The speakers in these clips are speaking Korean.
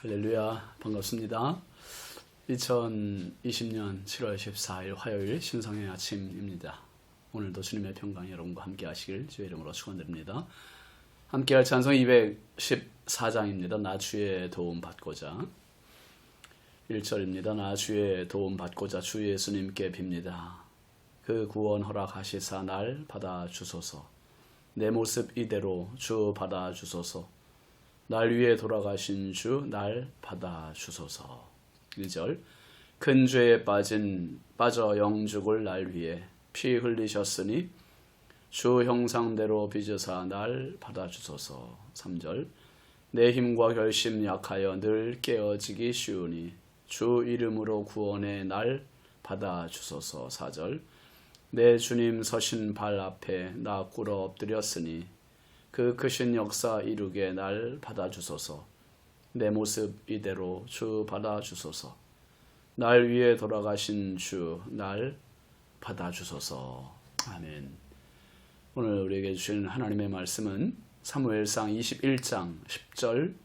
할렐루야, 반갑습니다. 2020년 7월 14일 화요일 신성의 아침입니다. 오늘도 주님의 평강이 여러분과 함께 하시길 주의 이름으로 축원드립니다. 함께 할 찬송 214장입니다. 나 주의 도움 받고자. 1절입니다. 나 주의 도움 받고자 주 예수님께 빕니다. 그 구원 허락하시사 날 받아주소서. 내 모습 이대로 주 받아주소서. 날 위해 돌아가신 주 날 받아주소서. 1절 큰 죄에 빠져 영죽을 날 위해 피 흘리셨으니 주 형상대로 빚으사 날 받아주소서. 3절 내 힘과 결심 약하여 늘 깨어지기 쉬우니 주 이름으로 구원의 날 받아주소서. 4절 내 주님 서신 발 앞에 나 꿇어 엎드렸으니 그 크신 역사 이루게 날 받아주소서. 내 모습 이대로 주 받아주소서. 날 위해 돌아가신 주 날 받아주소서. 아멘. 오늘 우리에게 주시는 하나님의 말씀은 사무엘상 21장 10절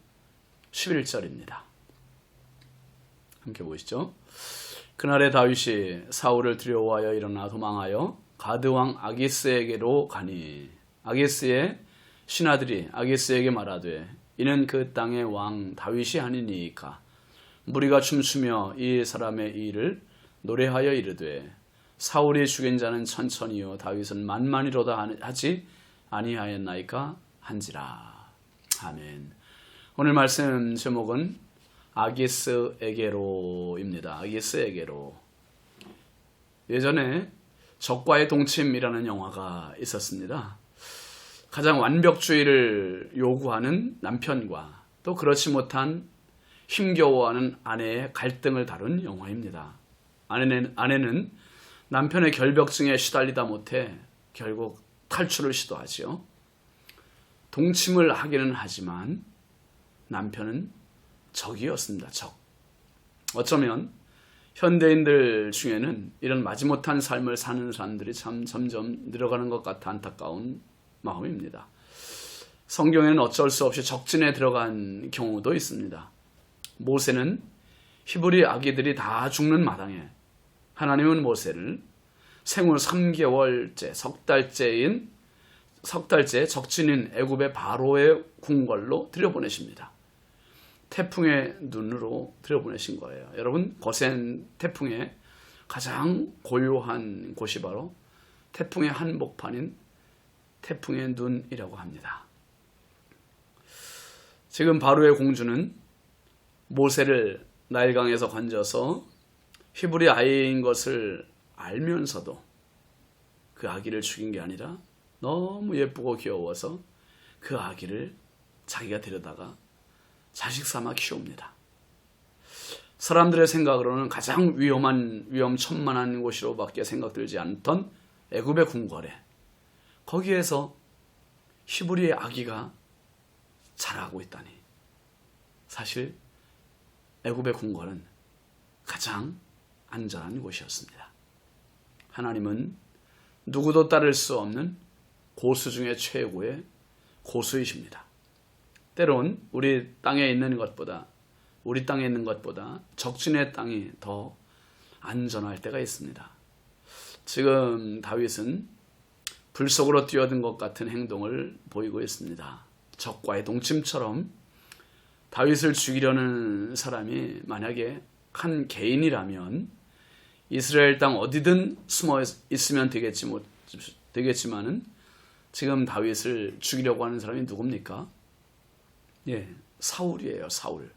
11절입니다. 함께 보시죠. 그날에 다윗이 사울을 두려워하여 일어나 도망하여 가드왕 아기스에게로 가니 아기스의 신하들이 아기스에게 말하되 이는 그 땅의 왕 다윗이 아니니이까. 무리가 춤추며 이 사람의 일을 노래하여 이르되 사울이 죽인 자는 천천히요 다윗은 만만이로다 하지 아니하였나이까 한지라. 아멘. 오늘 말씀 제목은 아기스에게로입니다. 아기스에게로. 예전에 적과의 동침이라는 영화가 있었습니다. 가장 완벽주의를 요구하는 남편과 또 그렇지 못한 힘겨워하는 아내의 갈등을 다룬 영화입니다. 아내는 남편의 결벽증에 시달리다 못해 결국 탈출을 시도하지요. 동침을 하기는 하지만 남편은 적이었습니다. 적. 어쩌면 현대인들 중에는 이런 마지못한 삶을 사는 사람들이 참 점점 늘어가는 것 같아 안타까운 마음입니다. 성경에는 어쩔 수 없이 적진에 들어간 경우도 있습니다. 모세는 히브리 아기들이 다 죽는 마당에 하나님은 모세를 생후 3개월째 석 달째 적진인 애굽의 바로의 궁궐로 들여보내십니다. 태풍의 눈으로 들여보내신 거예요. 여러분, 거센 태풍의 가장 고요한 곳이 바로 태풍의 한복판인 태풍의 눈이라고 합니다. 지금 바로의 공주는 모세를 나일강에서 건져서 히브리 아이인 것을 알면서도 그 아기를 죽인 게 아니라 너무 예쁘고 귀여워서 그 아기를 자기가 데려다가 자식 삼아 키웁니다. 사람들의 생각으로는 가장 위험천만한 곳으로밖에 생각들지 않던 애굽의 궁궐에 거기에서 히브리의 아기가 자라고 있다니. 사실 애굽의 궁궐은 가장 안전한 곳이었습니다. 하나님은 누구도 따를 수 없는 고수 중에 최고의 고수이십니다. 때론 우리 땅에 있는 것보다 적진의 땅이 더 안전할 때가 있습니다. 지금 다윗은 불 속으로 뛰어든 것 같은 행동을 보이고 있습니다. 적과의 동침처럼 다윗을 죽이려는 사람이 만약에 한 개인이라면 이스라엘 땅 어디든 숨어 있으면 되겠지만은 지금 다윗을 죽이려고 하는 사람이 누굽니까? 사울이에요. 사울.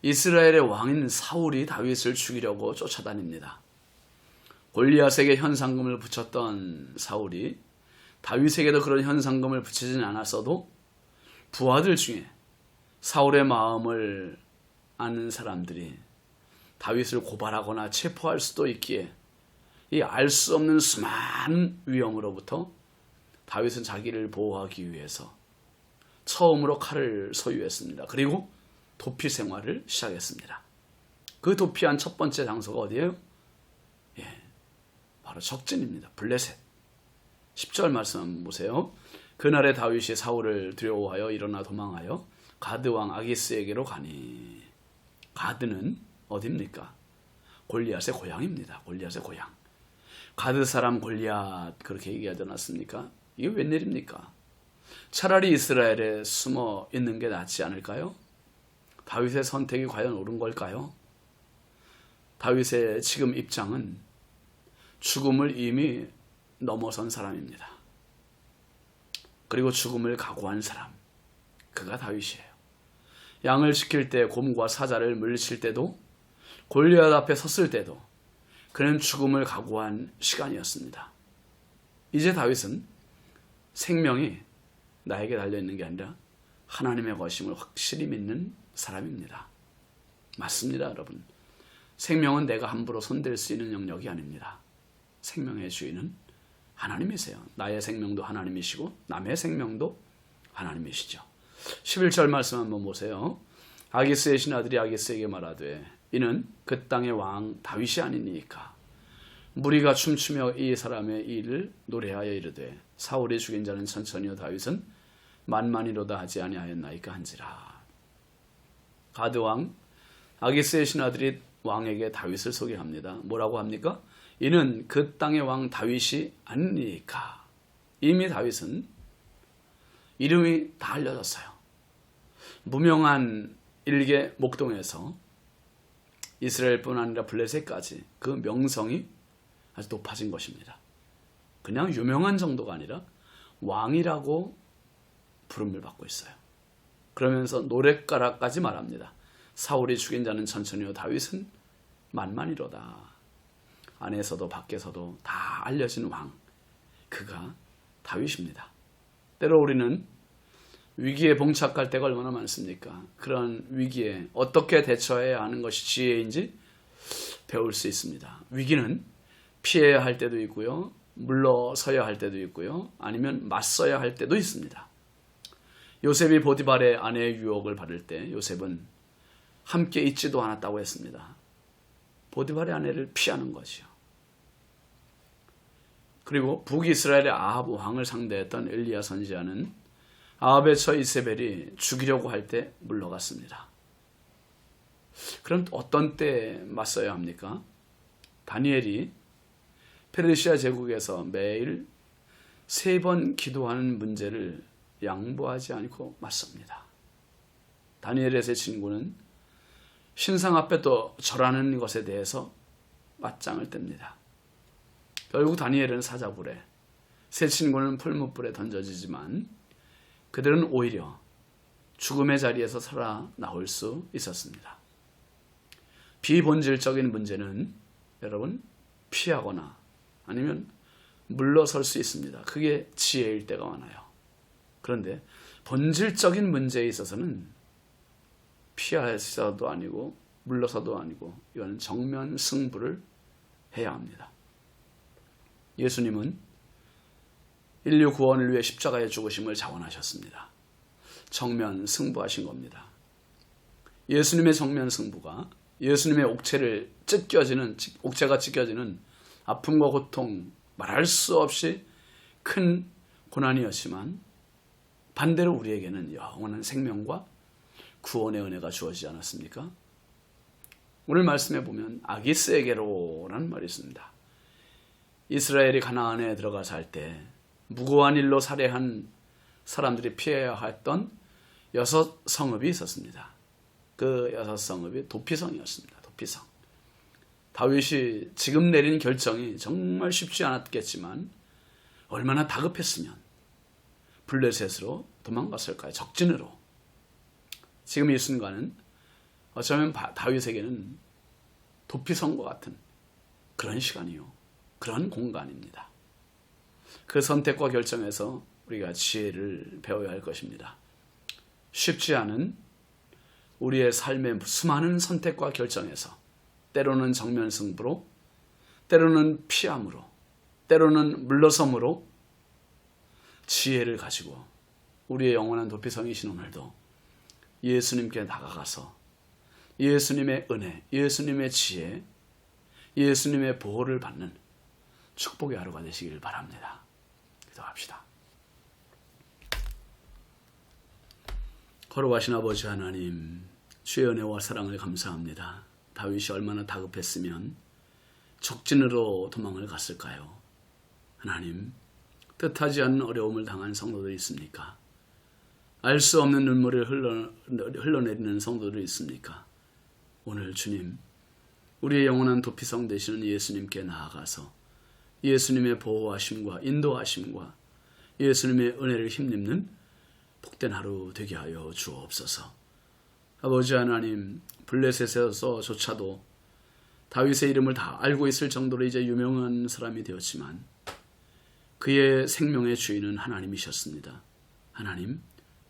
이스라엘의 왕인 사울이 다윗을 죽이려고 쫓아다닙니다. 골리앗에게 현상금을 붙였던 사울이 다윗에게도 그런 현상금을 붙이지는 않았어도 부하들 중에 사울의 마음을 아는 사람들이 다윗을 고발하거나 체포할 수도 있기에 이 알 수 없는 수많은 위험으로부터 다윗은 자기를 보호하기 위해서 처음으로 칼을 소유했습니다. 그리고 도피 생활을 시작했습니다. 그 도피한 첫 번째 장소가 어디예요? 바로 적진입니다. 블레셋. 10절 말씀 한번 보세요. 그날에 다윗이 사울을 두려워하여 일어나 도망하여 가드 왕 아기스에게로 가니. 가드는 어디입니까? 골리앗의 고향입니다. 골리앗의 고향. 가드 사람 골리앗 그렇게 얘기하지 않았습니까? 이게 웬일입니까? 차라리 이스라엘에 숨어 있는 게 낫지 않을까요? 다윗의 선택이 과연 옳은 걸까요? 다윗의 지금 입장은 죽음을 이미 넘어선 사람입니다. 그리고 죽음을 각오한 사람, 그가 다윗이에요. 양을 지킬 때 곰과 사자를 물리칠 때도 골리앗 앞에 섰을 때도 그는 죽음을 각오한 시간이었습니다. 이제 다윗은 생명이 나에게 달려있는 게 아니라 하나님의 것임을 확실히 믿는 사람입니다. 맞습니다, 여러분. 생명은 내가 함부로 손댈 수 있는 영역이 아닙니다. 생명의 주인은 하나님이세요. 나의 생명도 하나님이시고 남의 생명도 하나님이시죠. 11절 말씀 한번 보세요. 아기스의 신하들이 아기스에게 말하되 이는 그 땅의 왕 다윗이 아니니까. 무리가 춤추며 이 사람의 일을 노래하여 이르되 사울이 죽인 자는 천천히요 다윗은 만만이로다 하지 아니하였나이까 한지라. 가드 왕 아기스의 신하들이 왕에게 다윗을 소개합니다. 뭐라고 합니까? 이는 그 땅의 왕 다윗이 아니니까. 이미 다윗은 이름이 다 알려졌어요. 무명한 일개 목동에서 이스라엘뿐 아니라 블레셋까지 그 명성이 아주 높아진 것입니다. 그냥 유명한 정도가 아니라 왕이라고 부름을 받고 있어요. 그러면서 노랫가락까지 말합니다. 사울이 죽인 자는 천천히요 다윗은 만만이로다. 안에서도 밖에서도 다 알려진 왕, 그가 다윗입니다. 때로 우리는 위기에 봉착할 때가 얼마나 많습니까? 그런 위기에 어떻게 대처해야 하는 것이 지혜인지 배울 수 있습니다. 위기는 피해야 할 때도 있고요, 물러서야 할 때도 있고요, 아니면 맞서야 할 때도 있습니다. 요셉이 보디발의 아내의 유혹을 받을 때 요셉은 함께 있지도 않았다고 했습니다. 보디발의 아내를 피하는 거지요. 그리고 북이스라엘의 아합 왕을 상대했던 엘리야 선지자는 아합의 처 이세벨이 죽이려고 할 때 물러갔습니다. 그럼 어떤 때 맞서야 합니까? 다니엘이 페르시아 제국에서 매일 3번 기도하는 문제를 양보하지 않고 맞섭니다. 다니엘의 세 친구는 신상 앞에 또 절하는 것에 대해서 맞짱을 뗍니다. 결국 다니엘은 사자불에, 세 친구는 풀무불에 던져지지만 그들은 오히려 죽음의 자리에서 살아나올 수 있었습니다. 비본질적인 문제는 여러분 피하거나 아니면 물러설 수 있습니다. 그게 지혜일 때가 많아요. 그런데 본질적인 문제에 있어서는 피해서도 아니고 물러서도 아니고 이건 정면 승부를 해야 합니다. 예수님은 인류 구원을 위해 십자가에 죽으심을 자원하셨습니다. 정면 승부하신 겁니다. 예수님의 정면 승부가 예수님의 옥체가 찢겨지는 아픔과 고통, 말할 수 없이 큰 고난이었지만 반대로 우리에게는 영원한 생명과 구원의 은혜가 주어지지 않았습니까? 오늘 말씀해 보면 아기스에게로라는 말이 있습니다. 이스라엘이 가나안에 들어가 살 때 무고한 일로 살해한 사람들이 피해야 했던 6 성읍이 있었습니다. 그 6 성읍이 도피성이었습니다. 도피성. 다윗이 지금 내린 결정이 정말 쉽지 않았겠지만 얼마나 다급했으면 블레셋으로 도망갔을까요? 적진으로. 지금 이 순간은 어쩌면 다윗에게는 도피성과 같은 그런 시간이요, 그런 공간입니다. 그 선택과 결정에서 우리가 지혜를 배워야 할 것입니다. 쉽지 않은 우리의 삶의 수많은 선택과 결정에서 때로는 정면 승부로, 때로는 피함으로, 때로는 물러섬으로 지혜를 가지고 우리의 영원한 도피성이신 오늘도 예수님께 다가가서 예수님의 은혜, 예수님의 지혜, 예수님의 보호를 받는 축복의 하루가 되시길 바랍니다. 기도합시다. 거룩하신 아버지 하나님, 주의 은혜와 사랑을 감사합니다. 다윗이 얼마나 다급했으면 적진으로 도망을 갔을까요? 하나님, 뜻하지 않는 어려움을 당한 성도들이 있습니까? 알 수 없는 눈물을 흘러내리는 성도들이 있습니까? 오늘 주님, 우리의 영원한 도피성 되시는 예수님께 나아가서 예수님의 보호하심과 인도하심과 예수님의 은혜를 힘입는 복된 하루 되게 하여 주옵소서. 아버지 하나님, 블레셋에서조차도 다윗의 이름을 다 알고 있을 정도로 이제 유명한 사람이 되었지만 그의 생명의 주인은 하나님이셨습니다. 하나님,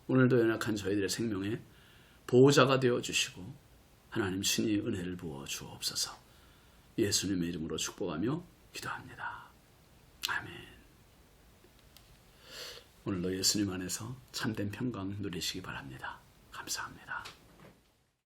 오늘도 연약한 저희들의 생명의 보호자가 되어주시고 하나님 친히 은혜를 부어 주옵소서. 예수님의 이름으로 축복하며 기도합니다. 아멘. 오늘도 예수님 안에서 참된 평강 누리시기 바랍니다. 감사합니다.